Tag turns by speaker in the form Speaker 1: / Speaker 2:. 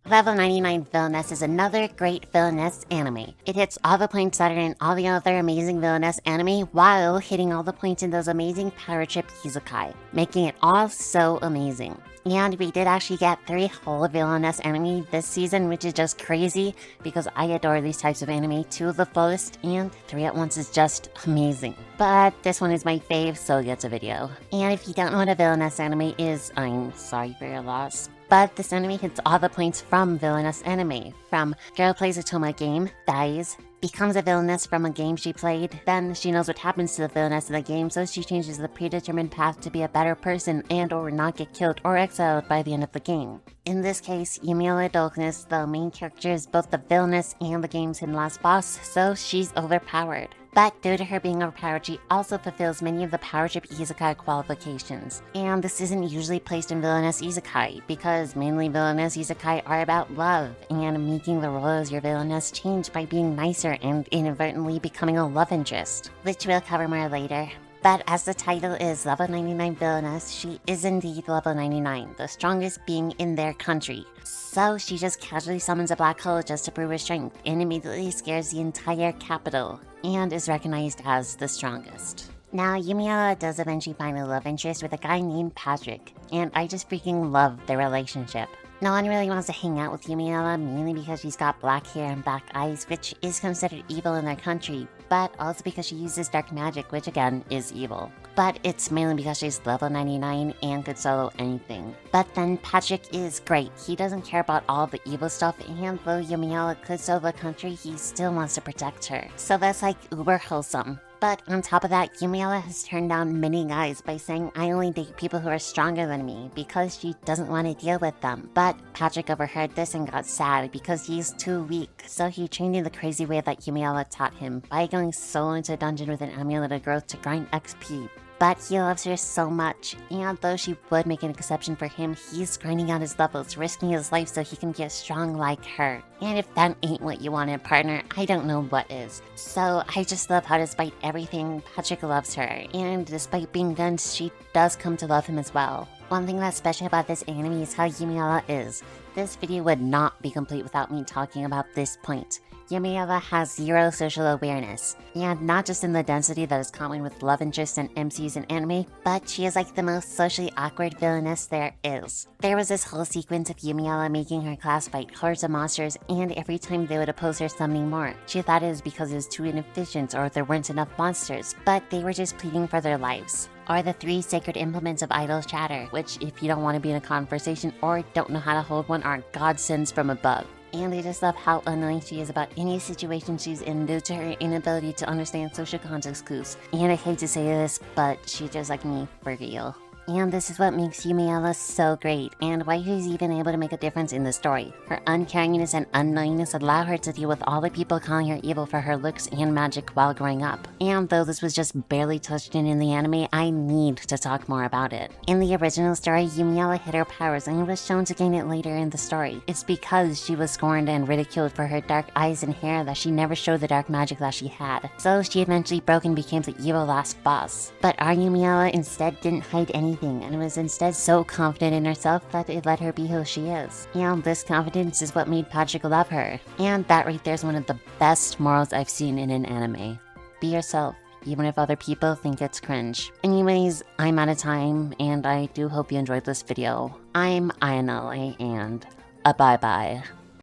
Speaker 1: Level 99 Villainess is another great Villainess anime. It hits all the points that are in all the other amazing Villainess anime while hitting all the points in those amazing Powertrip Isekai, making it all so amazing. And we did actually get 3 whole Villainess anime this season, which is just crazy because I adore these types of anime to the fullest, and 3 at once is just amazing. But this one is my fave, so it gets a video. And if you don't know what a Villainess anime is, I'm sorry for your loss. But this anime hits all the points from Villainous anime. From girl plays a Toma game, dies, becomes a villainess from a game she played, then she knows what happens to the villainess in the game, so she changes the predetermined path to be a better person and or not get killed or exiled by the end of the game. In this case, Yumiola Darkness, the main character, is both the villainess and the game's hidden last boss, so she's overpowered. But due to her being overpowered, she also fulfills many of the Powertrip Isekai qualifications. And this isn't usually placed in Villainous Isekai, because mainly Villainous Isekai are about love, and making the role as your villainess change by being nicer and inadvertently becoming a love interest, which we'll cover more later. But as the title is Level 99 Villainess, she is indeed level 99, the strongest being in their country. So she just casually summons a black hole just to prove her strength, and immediately scares the entire capital, and is recognized as the strongest. Now, Yumiola does eventually find a love interest with a guy named Patrick, and I just freaking love their relationship. No one really wants to hang out with Yumiola, mainly because she's got black hair and black eyes, which is considered evil in their country, but also because she uses dark magic, which again is evil. But it's mainly because she's level 99 and could solo anything. But then Patrick is great. He doesn't care about all the evil stuff, and though Yumiola could solo the country, he still wants to protect her. So that's like uber wholesome. But on top of that, Yumiola has turned down many guys by saying, I only date people who are stronger than me, because she doesn't want to deal with them. But Patrick overheard this and got sad because he's too weak, so he trained in the crazy way that Yumiola taught him by going solo into a dungeon with an amulet of growth to grind XP. But he loves her so much, and though she would make an exception for him, he's grinding out his levels, risking his life so he can get strong like her. And if that ain't what you want in a partner, I don't know what is. So I just love how despite everything, Patrick loves her, and despite being dense, she does come to love him as well. One thing that's special about this anime is how Yumiola is. This video would not be complete without me talking about this point. Yumiola has zero social awareness, and not just in the density that is common with love interests and MCs in anime, but she is like the most socially awkward villainess there is. There was this whole sequence of Yumiola making her class fight hordes of monsters, and every time they would oppose her summoning more. She thought it was because it was too inefficient or there weren't enough monsters, but they were just pleading for their lives. Or the 3 sacred implements of idle chatter, which if you don't want to be in a conversation or don't know how to hold one, are godsends from above. And I just love how annoying she is about any situation she's in due to her inability to understand social context clues. And I hate to say this, but she's just like me for real. And this is what makes Yumiola so great, and why she's even able to make a difference in the story. Her uncaringness and unknowingness allow her to deal with all the people calling her evil for her looks and magic while growing up. And though this was just barely touched in the anime, I need to talk more about it. In the original story, Yumiola hid her powers and was shown to gain it later in the story. It's because she was scorned and ridiculed for her dark eyes and hair that she never showed the dark magic that she had. So she eventually broke and became the evil last boss. But our Yumiola instead didn't hide anything, and was instead so confident in herself that it let her be who she is. And this confidence is what made Patrick love her. And that right there is one of the best morals I've seen in an anime. Be yourself, even if other people think it's cringe. Anyways, I'm out of time, and I do hope you enjoyed this video. I'm Ayanale, and bye-bye.